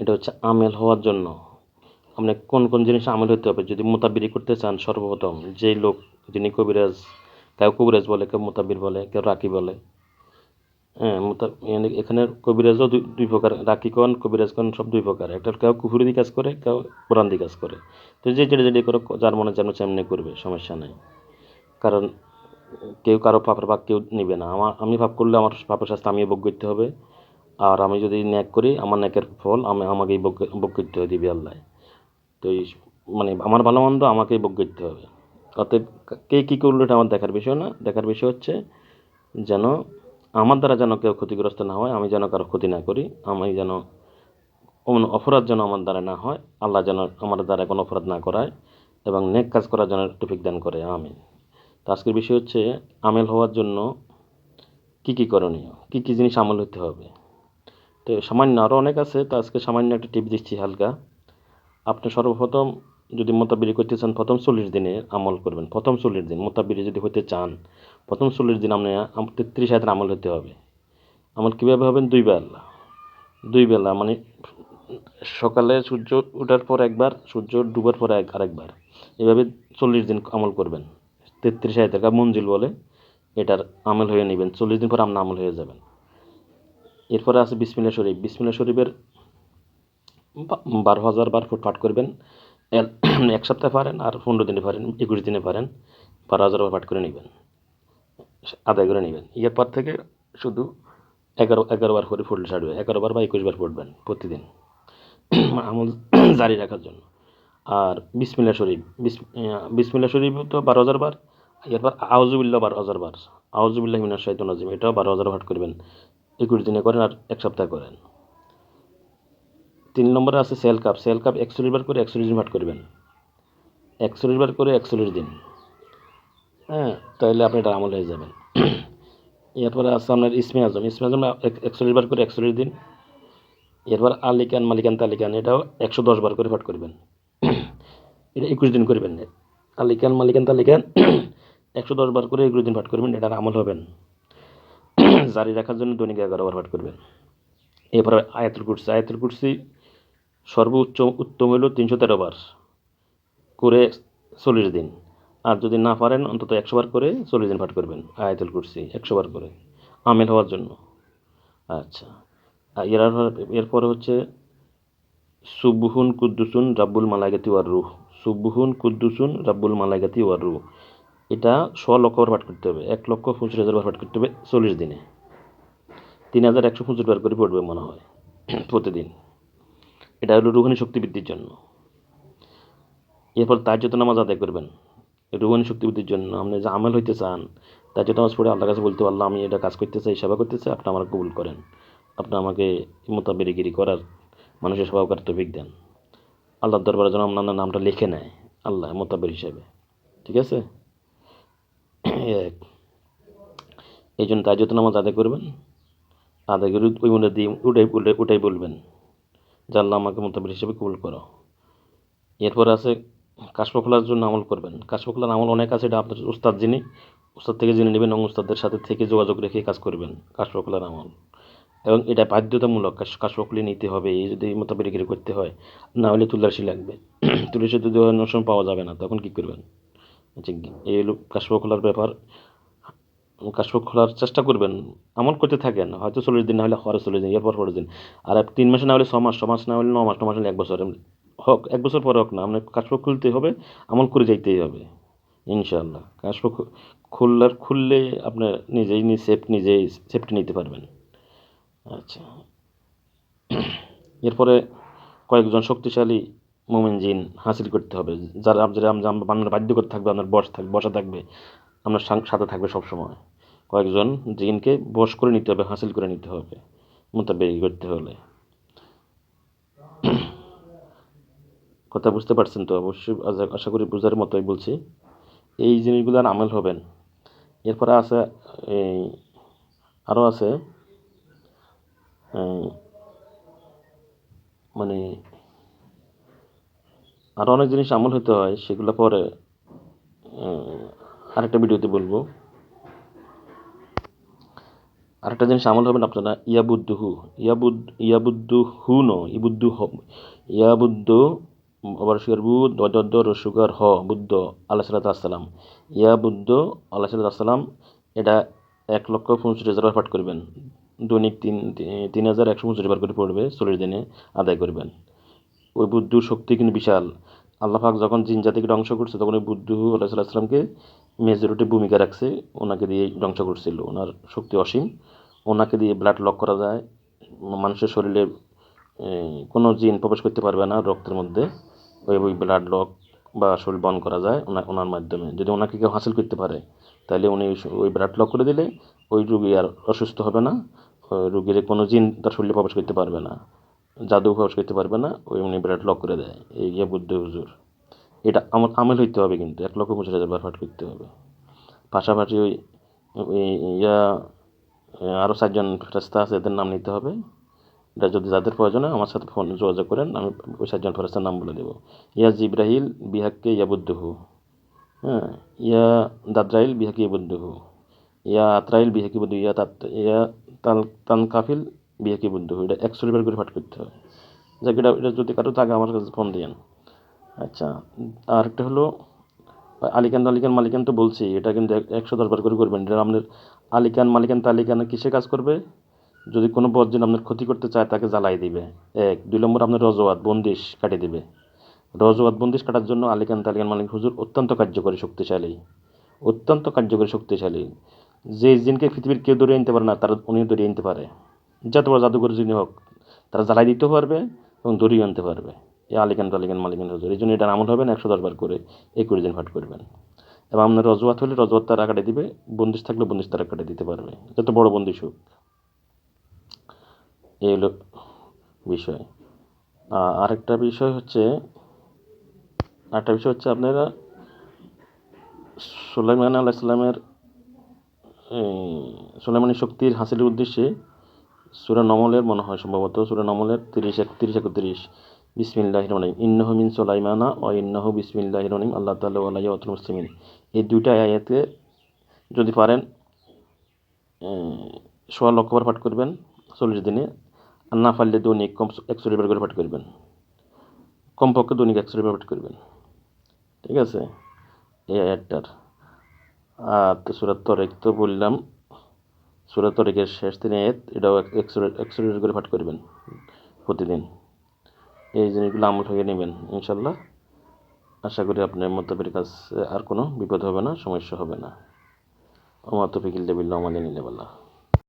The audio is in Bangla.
এটা হচ্ছে আমেল হওয়ার জন্য আপনি কোন কোন জিনিস আমল হতে হবে যদি মোতাবিরি করতে চান। সর্বপ্রথম যেই লোক যিনি কবিরাজ, কেউ কবিরাজ বলে, কেউ মোতাবির বলে, কেউ রাকি বলে। হ্যাঁ, এখানে কবিরাজও দুই প্রকার, রাকি কন কবিরাজ কন সব দুই প্রকার। একটা কেউ কুফুরি দিয়ে কাজ করে, কেউ কোরআন দিয়ে কাজ করে। তো যে যেটা যেটা করে যার মনে যেন সেমনি করবে, সমস্যা নাই। কারণ কেউ কারো পাপের ভাগ কেউ নিবে না। আমি পাপ করলে আমার পাপের শাস্তি আমি ভোগ করতে হবে, আর আমি যদি ন্যাক করি আমার ন্যাকের ফল আমাকেই ভোগ করতে হবে, দিবে আল্লাহ। তো এই আমার ভালো মন্দ আমাকেই ভোগ করতে হবে। অতএব কে কী করলো এটা আমার দেখার বিষয় না। দেখার বিষয় হচ্ছে যেন আমার দ্বারা যেন কেউ ক্ষতিগ্রস্ত না হয়, আমি যেন কারো ক্ষতি না করি, আমি যেন কোনো অপরাধ যেন আমার দ্বারা না হয়, আল্লাহ যেন আমার দ্বারা কোনো অপরাধ না করায়, এবং নেক কাজ করার জন্য তৌফিক দান করে, আমিন। তো আজকের বিষয় হচ্ছে আমেল হওয়ার জন্য কী কী করণীয়, কী কী জিনিস আমল হতে হবে। তো সামান্য আরও অনেক আছে, তো আজকে সামান্য একটা টিপ দিচ্ছি হালকা। আপনি সর্বপ্রথম যদি মোতাবিরি করতে চান, প্রথম 40 দিনে আমল করবেন। প্রথম 40 দিন মোতাবিরি যদি হতে চান, প্রথম 40 দিন আপনি 33 আয়াতের আমল হতে হবে। আমল কীভাবে হবেন? দুই বেলা সকালে সূর্য ওঠার পর একবার, সূর্য ডুবার পর আরেকবার, এভাবে 40 দিন আমল করবেন। 33 আয়াতের মঞ্জিল বলে, এটার আমল হয়ে নেবেন। 40 দিন পর আপনি আমল হয়ে যাবেন। এরপরে আছে বিসমিল্লাহ শরীফ। বিসমিল্লাহ শরীফের 12,000 বার পাঠ করবেন। এক সপ্তাহে পারেন, আর 15 দিনে পারেন, 21 দিনে পারেন, 12,000 বার পাঠ করে নেবেন, আদায় করে নেবেন। এরপর থেকে শুধু 11 বার করে পড়লে ছাড়বে। 11 বার বা 21 বার পড়বেন প্রতিদিন, আমল জারি রাখার জন্য। আর বিসমিল্লাহ শরীফ, বিসমিল্লাহ শরীফ তো 12,000 বার। এরপর আউযুবিল্লাহ 12,000 বার, আউযুবিল্লাহি মিনাশ শাইতানির রাজিম, এটাও 12,000 পাঠ করবেন। 21 দিনে করেন আর এক সপ্তাহ করেন। 3 নম্বরে আছে সেল কাপ। 41 বার করে 41 দিন পাঠ করবেন। 41 বার করে 41 দিন, হ্যাঁ, তাহলে আপনি এটা আমল হয়ে যাবেন। এরপরে আছে আপনার ইসমে আজম। 41 বার করে 41 দিন। এরপর আলিকান মালিকান তালিকান, এটাও 110 বার করে পাঠ করবেন। এটা 21 দিন করবেন। আলিকান মালিকান তালিকান 110 বার করে 21 দিন পাঠ করবেন, এটার আমল হবেন। জারি রাখার জন্য দৈনিক 11 বার পাঠ করবেন। এরপর আয়াতুল কুরসি। আয়াতুল কুরসি সর্বোচ্চ উত্তম হইল 313 বার করে 40 দিন। আর যদি না পারেন অন্তত 100 বার করে 40 দিন পাঠ করবেন আয়াতুল কুরসি, 100 বার করে, আমেল হওয়ার জন্য। আচ্ছা, এরপরে হচ্ছে সুবহুন কুদ্দুসুন রাব্বুল মালাইকাতি ওয়ার রূহ। সুবহুন কুদ্দুসুন রাব্বুল মালাইকাতি ওয়ার রূহ, এটা 100 লক্ষ বার পাঠ করতে হবে। 1,25,000 বার পাঠ করতে হবে 40 দিনে। 3,165 বার করে পড়বে মনে হয় প্রতিদিন। এটা হলো রুহানি শক্তি বৃদ্ধির জন্য। এরপর তাহাজ্জুদ নামাজ আদায় করবেন রুহানি শক্তি বৃদ্ধির জন্য। আপনি যে আমল হইতে চান, তাহাজ্জুদ নামাজ পড়ে আল্লাহর কাছে বলতে পারলাম, আমি এটা কাজ করতে চাই, সেবা করতে চাই, আপনি আমার কবুল করেন, আপনি আমাকে মোতাবেরিগিরি করার, মানুষের সেবা করার তৌফিক দেন। আল্লাহর দরবারে যেন আপনার নামটা লিখে নেয় আল্লাহ মোতাবের হিসেবে। ঠিক আছে? এই জন্য তাহাজ্জুদ নামাজ আদায় করবেন। আদায় করে ওই মনে দিয়ে উঠাই বলবেন যে আল্লাহ আমাকে মোতাবের হিসেবে কবুল করো। এরপর আছে কাশফ খোলার জন্য আমল করবেন। কাশফ খোলার আমল অনেক আছে, এটা আপনার উস্তাদ উস্তাদ থেকে জেনে নেবেন, এবং উস্তাদের সাথে থেকে যোগাযোগ রেখে কাজ করবেন কাশফ খোলার আমল। এবং এটা বাধ্যতামূলক, কাশফ খুলে নিতে হবে, এই যদি মোতাবেরিগিরি করতে হয়। না হলে তুলাসী লাগবে। তুলাসী যদি অন্য সময় পাওয়া যাবে না, তখন কী করবেন? আচ্ছা, এই হলো কাশফ খোলার ব্যাপার। কাশফ খোলার চেষ্টা করবেন, আমল করতে থাকেন। হয়তো 40 দিন না হলে 40 দিন, এরপর 40 দিন। আর 3 মাসে না হলে 6 মাস, 6 মাস না হলে 9 মাস, 9 মাস হলে 1 বছর হোক, 1 বছর পরে হোক না, আপনার কাশফ খুলতে হবে, আমল করে যাইতেই হবে ইনশাআল্লাহ। কাশফ খুললে আপনার নিজেই সেফটি নিতে পারবেন। আচ্ছা, এরপরে কয়েকজন শক্তিশালী মুমিন জিন হাসিল করতে হবে, যারা আপনার বাধ্য করতে থাকবে, আপনার বসা থাকবে, আপনার সাথে থাকবে সবসময়। কয়েকজন জিনকে বশ করে নিতে হবে, হাসিল করে নিতে হবে মোতাবেক করতে হলে। কথা বুঝতে পারছেন তো? অবশ্যই আশা করি বুঝার মতোই বলছি। এই জিনিসগুলোর আমল হবেন। এরপরে আছে এই আরও আছে মানে আরও অনেক জিনিস আমল হতে হয়, সেগুলো পরে আরেকটা ভিডিওতে বলবো। আরেকটা জিনিস আমল হবেন আপনারা ইয়াবুদ্দুহু ইয়াবুদ্দুহু ন ইবুদ্দু ইয়াবুদ্দু আবার সুগার বুদ দদ্দ রসুগার হ বুদ্ধ আল্লাহ সাল্লাল্লাহু আসসালাম ইয়াবুদ্দ আল্লাহ সাল্লাল্লাহু আসসালাম এটা 1,65,000 বার পাঠ করবেন দৈনিক 3,165 বার করে পড়বে 40 দিনে আদায় করবেন। ওই বুদ্ধুর শক্তি কিন্তু বিশাল। আল্লাহ পাক যখন জিন জাতিকে ধ্বংস করছে তখন ওই বুদ্ধু আলাইহিস সালামকে মেজরিটি ভূমিকা রাখছে, ওনাকে দিয়ে ধ্বংস করছিল। ওনার শক্তি অসীম, ওনাকে দিয়ে ব্লাড লক করা যায়, মানুষের শরীরে কোনো জিন প্রবেশ করতে পারবে না রক্তের মধ্যে। ওই ব্লাড লক বা শরীর বন্ধ করা যায় ওনার মাধ্যমে। যদি ওনাকে কেউ হাসিল করতে পারে তাহলে উনি ওই ব্লাড লক করে দিলে ওই রুগী আর অসুস্থ হবে না, রুগীর কোনো জিন তার শরীরে প্রবেশ করতে পারবে না, জাদু প্রবেশ করতে পারবে না, ওই উনি ব্লাড লক করে দেয়। এই ইয়া বুদ্ধ হুজুর এটা আমার আমল হইতে হবে, কিন্তু 1,65,000 বার পাঠ করতে হবে। পাশাপাশি ওই ইয়া আরও 4জন ফেরেশতা আছে, এদের নাম নিতে হবে। এটা যদি যাদের প্রয়োজন হয় আমার সাথে ফোন যোগাযোগ করেন, আমি ওই 4জন ফেরেশতার নাম বলে দেবো। ইয়া জিব্রাহিল বিহাক্কে ইয়াবুদ্দুহু, হ্যাঁ, ইয়া দাদ্রাইল বিহাকি ইয়াবুদ্দুহু, ইয়া আতরাইল বিহাকি বুদ্ধু, ইয়া তানকাফিল বিহাকি বুদ্ধু। এটা 100 বার করে পাঠ করতে হয়। যাক, এটা যদি কারো থাকে আমার কাছে ফোন দিয়েন। আচ্ছা, আর একটা হলো আলিকান মালিকান তো বলছি, এটা কিন্তু 110 বার করে করবেন। এটা আপনার আলিকান মালিকান তালিকানে কিসে কাজ করবে? যদি কোনো বজ্জিন আপনার ক্ষতি করতে চায় তাকে জ্বালাই দিবে, 1। 2 নম্বর আপনার রজওয়াত বন্দিশ কাটিয়ে দিবে। রজওয়াত বন্দিশ কাটার জন্য আলিকান মালিক হুজুর অত্যন্ত কার্যকরী শক্তিশালী, অত্যন্ত কার্যকরী শক্তিশালী। যে জিনকে পৃথিবীর কেউ ধরে আনতে পারে না তারা উনি ধরে আনতে পারে। যত বড় জাদুঘর যিনি হোক, তারা জ্বালাই দিতেও পারবে এবং ধরিয়ে আনতে পারবে। এই আলিকান মালিকান হুজুর, এই জন্য এটার আমল হবেন 110 বার করে 21 দিন পাঠ করবেন। এবং আপনার রজওয়াত হলে রজওয়াত তারা কাটে দিবে, বন্দিশ থাকলে বন্দিশ তারা কাটে দিতে পারবে, যত বড় বন্দিশ হোক। এই হলো বিষয়। আরেকটা বিষয় হচ্ছে আপনারা সুলাইমান আলাইহিস সালামের সুলাইমানি শক্তির হাসিলের উদ্দেশ্যে সূরা নমলের মনে হয় সম্ভবত সূরা নমলের 30-31 বিসমিল্লাহির রহমানির রহিম ইন্নাহু মিন সুলাইমানা ওয়া ইন্নাহু বিসমিল্লাহির রহমানির রহিম আল্লাহ তাআলা ওয়া লাইয়াতুল মুসলিমিন। এই দুইটা আয়াতে যদি পারেন 1,00,000 বার পাঠ করবেন 40 দিনে। আর না পারলে দৈনিক 100 বার করে পাঠ করবেন, কমপক্ষে দৈনিক 100 বার পাঠ করবেন। ঠিক আছে, এই আয়াতটার। আর তো সূরা তরিক তো বললাম, সূরা তরিকের শেষ 3 আয়াত, এটাও 100 বার করে পাঠ করবেন প্রতিদিন। এই জিনিসগুলো আমল হয়ে নেবেন ইনশাল্লাহ। আশা করি আপনার মোতাবের কাছে আর কোনো বিপদ হবে না, সমস্যা হবে না। ওমা তৌফিক ইল্লা বিল্লাহ ওয়া মা লিল্লাহি ওয়া লা